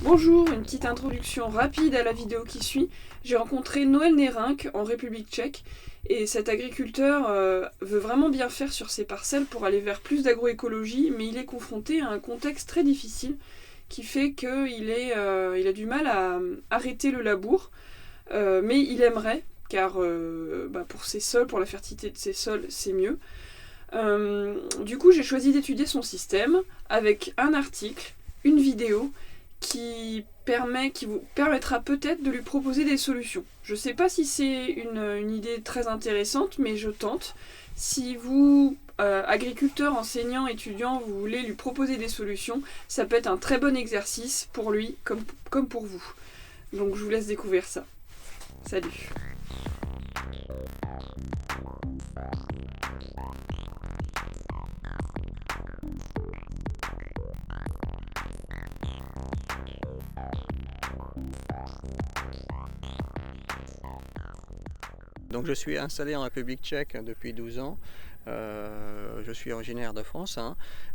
Bonjour, une petite introduction rapide à la vidéo qui suit. J'ai rencontré Noël Nérinck en République tchèque et cet agriculteur veut vraiment bien faire sur ses parcelles pour aller vers plus d'agroécologie, mais il est confronté à un contexte très difficile qui fait qu'il a du mal à arrêter le labour, mais il aimerait, car pour ses sols, pour la fertilité de ses sols, c'est mieux. Du coup, j'ai choisi d'étudier son système avec un article, une vidéo qui vous permettra peut-être de lui proposer des solutions. Je ne sais pas si c'est une idée très intéressante, mais je tente. Si vous, agriculteur, enseignant, étudiant, vous voulez lui proposer des solutions, ça peut être un très bon exercice pour lui comme pour vous. Donc je vous laisse découvrir ça. Salut. Donc je suis installé en République tchèque depuis 12 ans. Je suis originaire de France.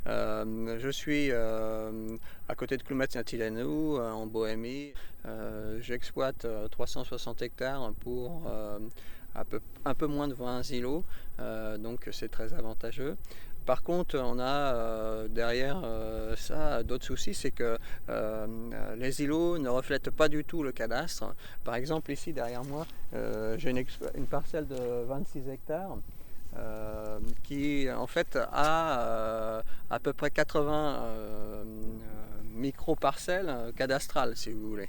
Je suis à côté de Cluj-Napoletanu, en Bohémie. J'exploite 360 hectares pour un peu moins de 20 îlots, donc c'est très avantageux. Par contre, on a derrière ça d'autres soucis, c'est que les îlots ne reflètent pas du tout le cadastre. Par exemple, ici derrière moi, j'ai une parcelle de 26 hectares qui en fait a à peu près 80 micro-parcelles cadastrales, si vous voulez.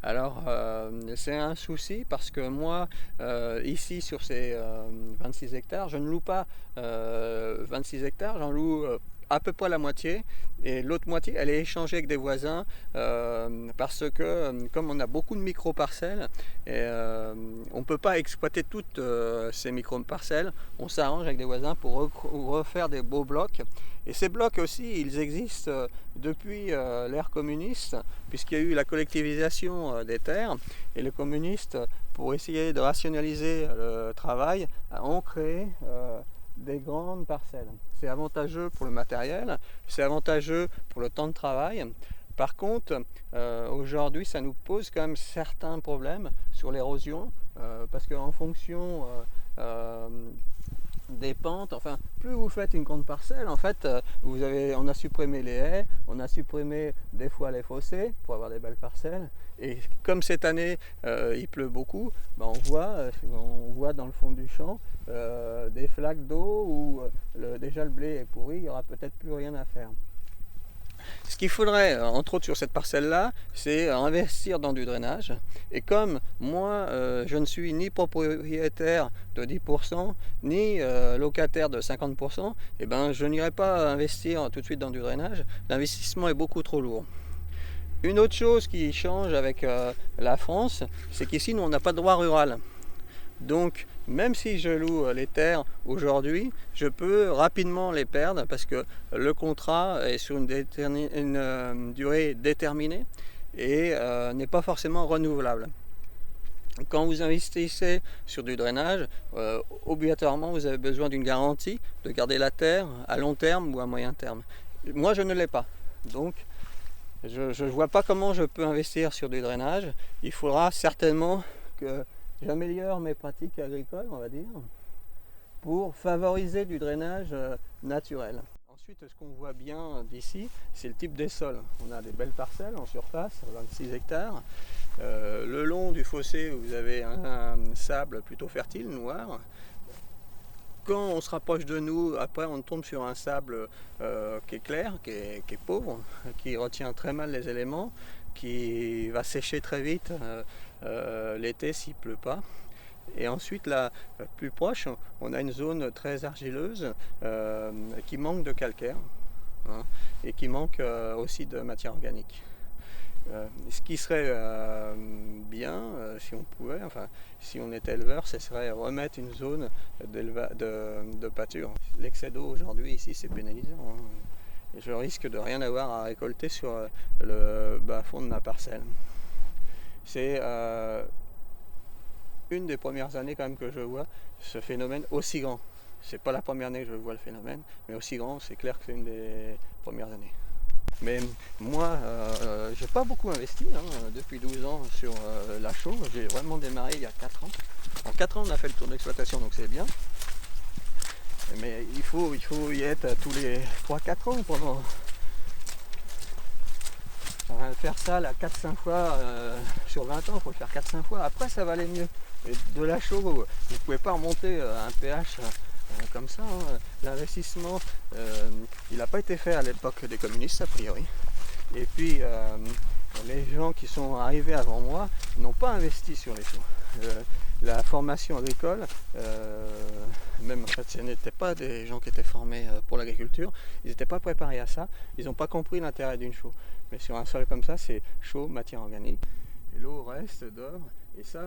Alors c'est un souci parce que moi ici sur ces 26 hectares je ne loue pas 26 hectares, j'en loue à peu près la moitié, et l'autre moitié elle est échangée avec des voisins parce que comme on a beaucoup de micro-parcelles on ne peut pas exploiter toutes ces micro-parcelles, on s'arrange avec des voisins pour refaire des beaux blocs. Et ces blocs aussi, ils existent depuis l'ère communiste, puisqu'il y a eu la collectivisation des terres, et les communistes, pour essayer de rationaliser le travail, ont créé des grandes parcelles. C'est avantageux pour le matériel, c'est avantageux pour le temps de travail. Par contre, aujourd'hui, ça nous pose quand même certains problèmes sur l'érosion, parce qu'en fonction des pentes, enfin, plus vous faites une grande parcelle, en fait, on a supprimé les haies, on a supprimé des fois les fossés pour avoir des belles parcelles. Et comme cette année il pleut beaucoup, on voit dans le fond du champ des flaques d'eau où déjà le blé est pourri, il n'y aura peut-être plus rien à faire. Ce qu'il faudrait, entre autres sur cette parcelle-là, c'est investir dans du drainage. Et comme moi, je ne suis ni propriétaire de 10%, ni locataire de 50%, je n'irai pas investir tout de suite dans du drainage. L'investissement est beaucoup trop lourd. Une autre chose qui change avec la France, c'est qu'ici, nous, on n'a pas de droit rural. Donc, même si je loue les terres aujourd'hui, je peux rapidement les perdre parce que le contrat est sur une durée déterminée et n'est pas forcément renouvelable. Quand vous investissez sur du drainage, obligatoirement vous avez besoin d'une garantie de garder la terre à long terme ou à moyen terme. Moi, je ne l'ai pas. Donc, je ne vois pas comment je peux investir sur du drainage. Il faudra certainement que j'améliore mes pratiques agricoles, on va dire, pour favoriser du drainage naturel. Ensuite, ce qu'on voit bien d'ici, c'est le type des sols. On a des belles parcelles en surface, 26 hectares. Le long du fossé, vous avez un sable plutôt fertile, noir. Quand on se rapproche de nous, après on tombe sur un sable qui est clair, qui est pauvre, qui retient très mal les éléments, qui va sécher très vite l'été s'il ne pleut pas. Et ensuite, là, plus proche, on a une zone très argileuse qui manque de calcaire et qui manque aussi de matière organique. Ce qui serait bien, si on pouvait, enfin, si on était éleveur, ce serait remettre une zone de pâture. L'excès d'eau aujourd'hui ici, c'est pénalisant. Je risque de rien avoir à récolter sur le bas-fond de ma parcelle. C'est une des premières années quand même que je vois ce phénomène aussi grand. C'est pas la première année que je vois le phénomène, mais aussi grand, c'est clair que c'est une des premières années. Mais moi, j'ai pas beaucoup investi depuis 12 ans sur la chaux. J'ai vraiment démarré il y a 4 ans. En 4 ans, on a fait le tour d'exploitation, donc c'est bien. Mais il faut y être tous les 3-4 ans pendant. Faire ça là 4-5 fois sur 20 ans, il faut le faire 4-5 fois. Après, ça va aller mieux. Et de la chaux, vous ne pouvez pas remonter un pH comme ça. L'investissement, il n'a pas été fait à l'époque des communistes, a priori. Et puis, les gens qui sont arrivés avant moi n'ont pas investi sur les chaux. La formation agricole, même en fait, ce n'étaient pas des gens qui étaient formés pour l'agriculture, ils n'étaient pas préparés à ça, ils n'ont pas compris l'intérêt d'une chaux. Mais sur un sol comme ça, c'est chaux, matière organique, et l'eau reste, dort, et ça,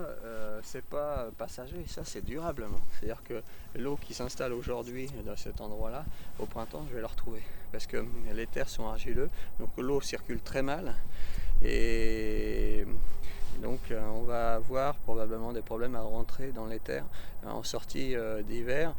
c'est pas passager, ça c'est durablement. C'est-à-dire que l'eau qui s'installe aujourd'hui dans cet endroit-là, au printemps, je vais la retrouver, parce que les terres sont argileuses, donc l'eau circule très mal, et donc on va avoir probablement des problèmes à rentrer dans les terres en sortie d'hiver,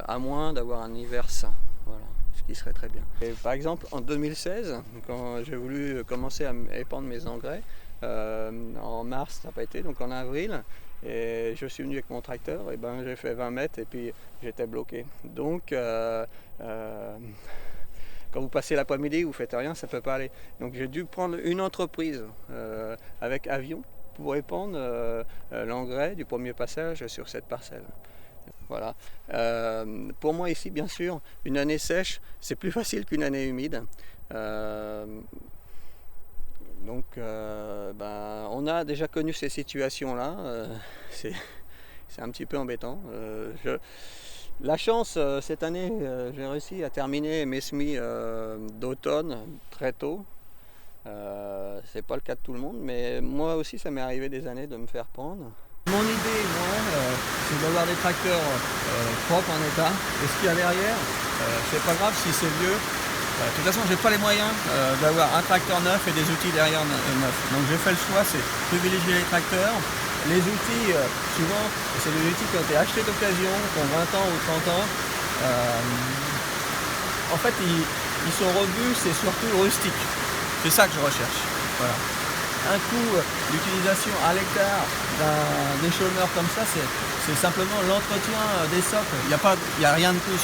à moins d'avoir un hiver sain. Voilà, ce qui serait très bien. Et par exemple, en 2016, quand j'ai voulu commencer à épandre mes engrais, en mars ça n'a pas été, donc en avril, et je suis venu avec mon tracteur, et ben j'ai fait 20 mètres et puis j'étais bloqué. Donc quand vous passez l'après-midi, vous faites rien, ça ne peut pas aller. Donc j'ai dû prendre une entreprise avec avion pour épandre l'engrais du premier passage sur cette parcelle. Voilà. Pour moi ici, bien sûr, une année sèche, c'est plus facile qu'une année humide. Donc on a déjà connu ces situations-là. C'est un petit peu embêtant. La chance, cette année, j'ai réussi à terminer mes semis d'automne très tôt. C'est pas le cas de tout le monde, mais moi aussi, ça m'est arrivé des années de me faire prendre. Mon idée, moi, c'est d'avoir des tracteurs propres en état. Et ce qu'il y a derrière, c'est pas grave si c'est vieux. De toute façon, j'ai pas les moyens d'avoir un tracteur neuf et des outils derrière neufs. Donc j'ai fait le choix, c'est privilégier les tracteurs. Les outils, souvent, c'est des outils qui ont été achetés d'occasion, qui ont 20 ans ou 30 ans. En fait, ils sont robustes et surtout rustiques. C'est ça que je recherche. Voilà. Un coût d'utilisation à l'hectare d'un échelonneur comme ça, c'est simplement l'entretien des socles. Il n'y a rien de plus.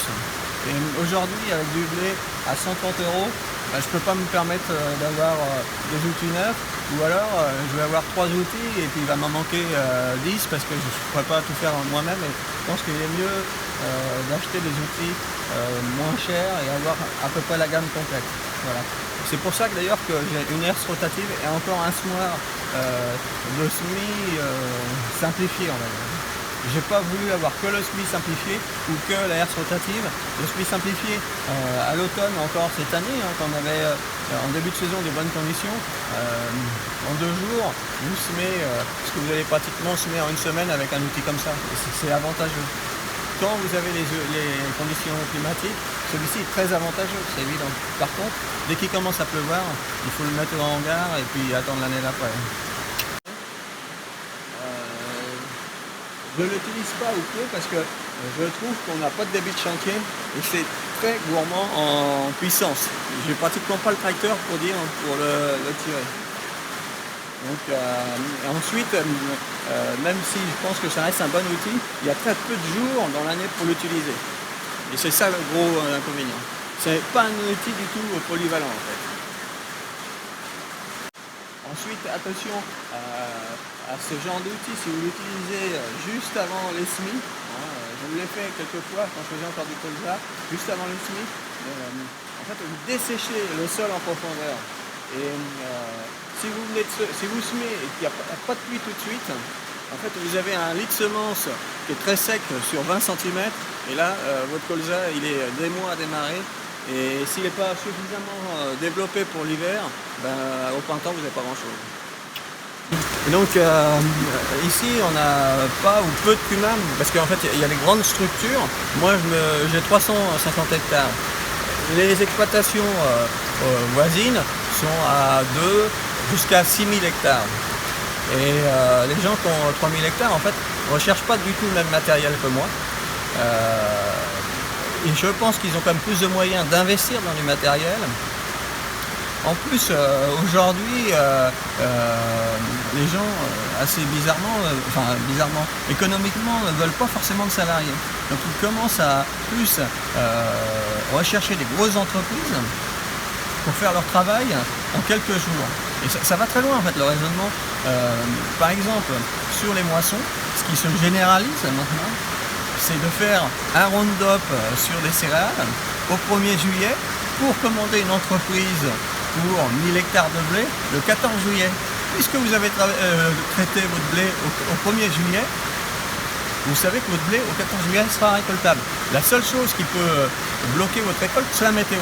Et aujourd'hui, avec du blé à 130 €, je ne peux pas me permettre d'avoir des outils neufs. Ou alors, je vais avoir 3 outils et puis il va m'en manquer 10 parce que je ne pourrais pas tout faire moi-même. Et je pense qu'il est mieux d'acheter des outils moins chers et avoir à peu près la gamme complète. Voilà. C'est pour ça que d'ailleurs que j'ai une herse rotative et encore un semoir de semis simplifié, on va dire. J'ai pas voulu avoir que le semis simplifié ou que la herse rotative. Le semis simplifié à l'automne encore cette année, quand on avait en début de saison des bonnes conditions, en 2 jours, vous semez ce que vous allez pratiquement semer en une semaine avec un outil comme ça. C'est avantageux. Quand vous avez les conditions climatiques, celui-ci est très avantageux, c'est évident. Par contre, dès qu'il commence à pleuvoir, il faut le mettre en hangar et puis attendre l'année d'après. Je ne l'utilise pas au pied parce que je trouve qu'on n'a pas de débit de chantier et c'est très gourmand en puissance. J'ai pratiquement pas le tracteur pour le tirer. Donc ensuite, même si je pense que ça reste un bon outil, il y a très peu de jours dans l'année pour l'utiliser. Et c'est ça le gros inconvénient. C'est pas un outil du tout polyvalent en fait. Ensuite, attention à ce genre d'outil, si vous l'utilisez juste avant les semis, je l'ai fait quelques fois quand je faisais encore du colza, juste avant les semis, en fait vous desséchez le sol en profondeur. Et si vous semez et qu'il n'y a pas de pluie tout de suite, en fait vous avez un lit de semence qui est très sec sur 20 cm, et là votre colza il est des mois à démarrer. Et s'il n'est pas suffisamment développé pour l'hiver, au printemps vous n'avez pas grand chose. Et donc ici on n'a pas ou peu de cumam, parce qu'en fait il y a des grandes structures. Moi j'ai 350 hectares. Les exploitations voisines sont à 2 jusqu'à 6000 hectares. Et les gens qui ont 3000 hectares en fait ne recherchent pas du tout le même matériel que moi. Et je pense qu'ils ont quand même plus de moyens d'investir dans du matériel. En plus, aujourd'hui, les gens, assez bizarrement, économiquement, ne veulent pas forcément de salariés. Donc ils commencent à plus rechercher des grosses entreprises pour faire leur travail en quelques jours. Et ça va très loin en fait le raisonnement. Par exemple, sur les moissons, ce qui se généralise maintenant, c'est de faire un round-up sur les céréales au 1er juillet pour commander une entreprise pour 1000 hectares de blé le 14 juillet. Puisque vous avez traité votre blé au 1er juillet, vous savez que votre blé au 14 juillet sera récoltable. La seule chose qui peut bloquer votre récolte, c'est la météo.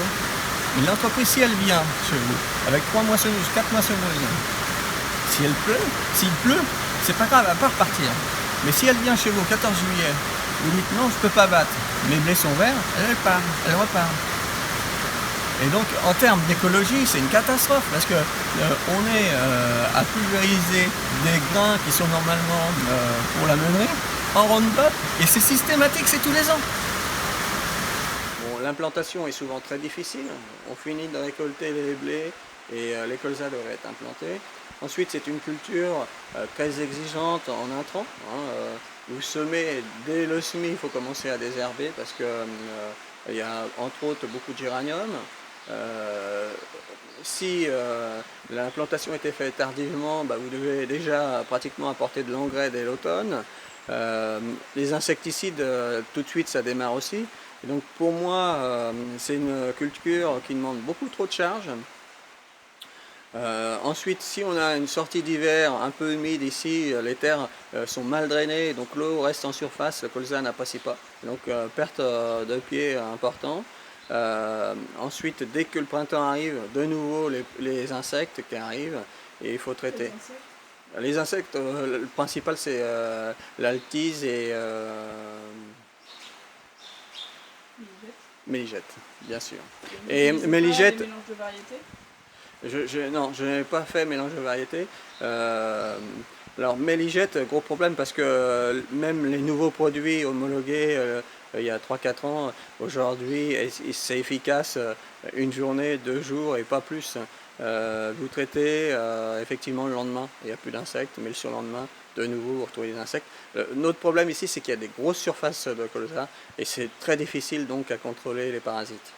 Mais l'entreprise, si elle vient chez vous, avec 3 moissonneuses, 4 moissonneuses, s'il pleut, c'est pas grave, elle va pas repartir. Mais si elle vient chez vous au 14 juillet, vous dites non, je peux pas battre, mes blés sont verts, elle repart. Et donc, en termes d'écologie, c'est une catastrophe parce que on est à pulvériser des grains qui sont normalement pour la meunerie en Roundup et c'est systématique, c'est tous les ans. Bon, l'implantation est souvent très difficile. On finit de récolter les blés et les colzas devraient être implantés. Ensuite, c'est une culture très exigeante en intrants. Vous semez dès le semis, il faut commencer à désherber parce que il y a entre autres beaucoup de géranium. Si l'implantation était faite tardivement, vous devez déjà pratiquement apporter de l'engrais dès l'automne. Les insecticides, tout de suite, ça démarre aussi. Et donc pour moi, c'est une culture qui demande beaucoup trop de charges. Ensuite, si on a une sortie d'hiver un peu humide ici, les terres sont mal drainées, donc l'eau reste en surface, le colza n'apprécie pas. Donc perte de pied importante. Ensuite, dès que le printemps arrive, de nouveau les insectes qui arrivent et il faut traiter. Les insectes, le principal c'est l'altise et méligette, bien sûr. Et méligette. Mélange de variétés. Non, je n'ai pas fait mélange de variétés. Alors méligette, gros problème parce que même les nouveaux produits homologués il y a 3-4 ans, aujourd'hui c'est efficace une journée, 2 jours et pas plus. Vous traitez effectivement le lendemain, il n'y a plus d'insectes, mais le surlendemain, de nouveau vous retrouvez des insectes. Notre problème ici c'est qu'il y a des grosses surfaces de colza et c'est très difficile donc à contrôler les parasites.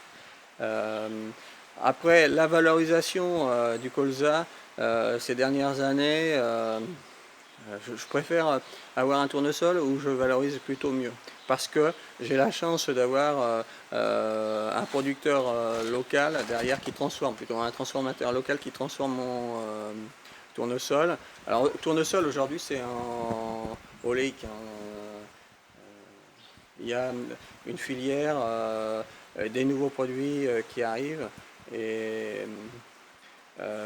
Après la valorisation du colza ces dernières années, je préfère avoir un tournesol où je valorise plutôt mieux parce que j'ai la chance d'avoir un producteur local derrière qui transforme, plutôt un transformateur local qui transforme mon tournesol. Alors tournesol aujourd'hui c'est en oléique. Il y a une filière, des nouveaux produits qui arrivent et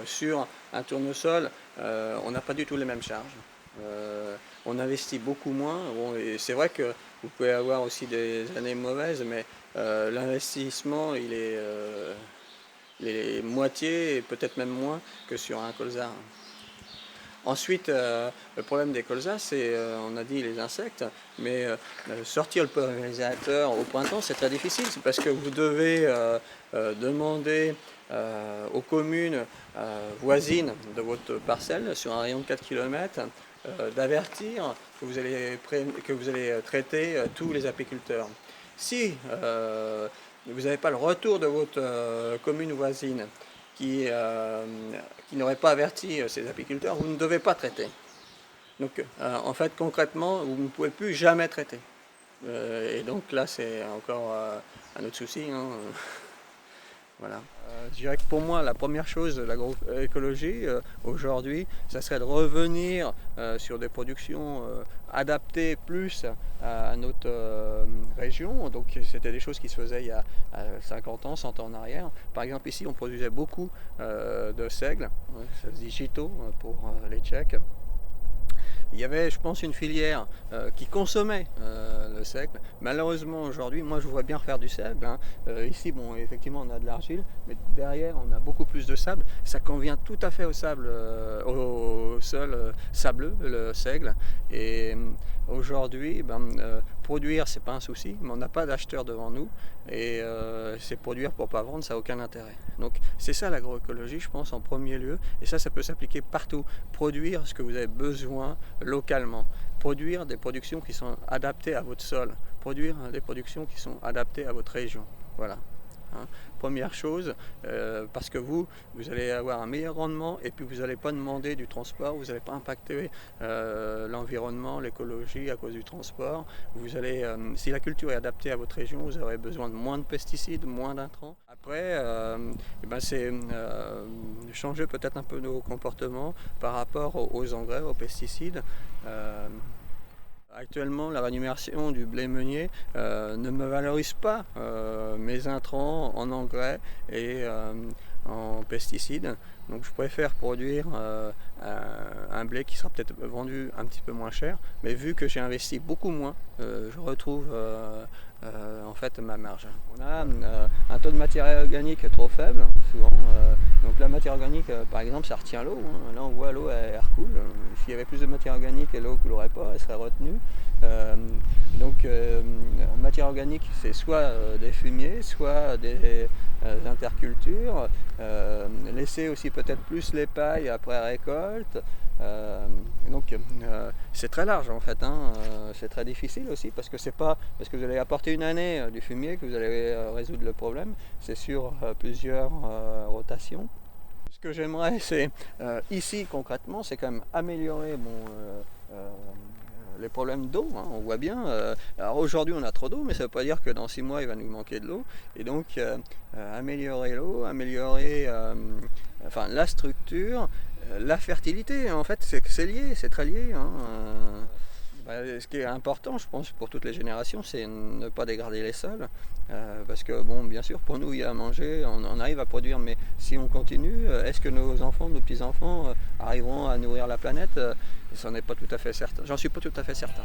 sur un tournesol on n'a pas du tout les mêmes charges. On investit beaucoup moins. Bon, et c'est vrai que vous pouvez avoir aussi des années mauvaises, mais l'investissement il est moitié et peut-être même moins que sur un colza. Ensuite, le problème des colzas, c'est, on a dit les insectes, mais sortir le pulvérisateur au printemps, c'est très difficile. C'est parce que vous devez demander aux communes voisines de votre parcelle, sur un rayon de 4 km, d'avertir que vous allez traiter tous les apiculteurs. Si vous n'avez pas le retour de votre commune voisine qui n'aurait pas averti ces apiculteurs, vous ne devez pas traiter. Donc en fait concrètement, vous ne pouvez plus jamais traiter. Et donc là c'est encore un autre souci. Voilà. Je dirais que pour moi, la première chose de l'agroécologie aujourd'hui, ça serait de revenir sur des productions adaptées plus à notre région. Donc c'était des choses qui se faisaient il y a 50 ans, 100 ans en arrière. Par exemple ici, on produisait beaucoup de seigle, ça se dit gito pour les Tchèques. Il y avait, je pense, une filière qui consommait le seigle. Malheureusement, aujourd'hui, moi, je voudrais bien refaire du seigle. Ici, bon, effectivement, on a de l'argile, mais derrière, on a beaucoup plus de sable. Ça convient tout à fait au sable, au sol sableux, le seigle. Et aujourd'hui, produire, c'est pas un souci, mais on n'a pas d'acheteurs devant nous et c'est produire pour pas vendre, ça n'a aucun intérêt. Donc c'est ça l'agroécologie, je pense, en premier lieu, et ça peut s'appliquer partout. Produire ce que vous avez besoin localement, produire des productions qui sont adaptées à votre sol, produire des productions qui sont adaptées à votre région. Voilà. Première chose, parce que vous allez avoir un meilleur rendement et puis vous n'allez pas demander du transport, vous n'allez pas impacter l'environnement, l'écologie à cause du transport. Si la culture est adaptée à votre région, vous aurez besoin de moins de pesticides, moins d'intrants. Après, c'est changer peut-être un peu nos comportements par rapport aux engrais, aux pesticides. Actuellement, la rémunération du blé meunier ne me valorise pas mes intrants en engrais et en pesticides. Donc je préfère produire un blé qui sera peut-être vendu un petit peu moins cher, mais vu que j'ai investi beaucoup moins, je retrouve en fait ma marge. On a un taux de matière organique trop faible, souvent. Donc la matière organique, par exemple, ça retient l'eau. Là, on voit l'eau, elle recoule. S'il y avait plus de matière organique et l'eau ne coulerait pas, elle serait retenue. Donc, matière organique, c'est soit des fumiers, soit des intercultures. Laisser aussi peut-être plus les pailles après récolte. Donc c'est très large en fait, c'est très difficile aussi parce que c'est pas parce que vous allez apporter une année du fumier que vous allez résoudre le problème, c'est sur plusieurs rotations. Ce que j'aimerais, c'est ici concrètement, c'est quand même améliorer les problèmes d'eau, on voit bien. Alors aujourd'hui on a trop d'eau, mais ça ne veut pas dire que dans 6 mois il va nous manquer de l'eau. Et donc améliorer l'eau, améliorer la structure, la fertilité, en fait c'est lié, c'est très lié. Ce qui est important, je pense, pour toutes les générations, c'est ne pas dégrader les sols. Parce que, bon, bien sûr, pour nous, il y a à manger, on arrive à produire, mais si on continue, est-ce que nos enfants, nos petits-enfants arriveront à nourrir la planète? Ça n'est pas tout à fait certain. J'en suis pas tout à fait certain.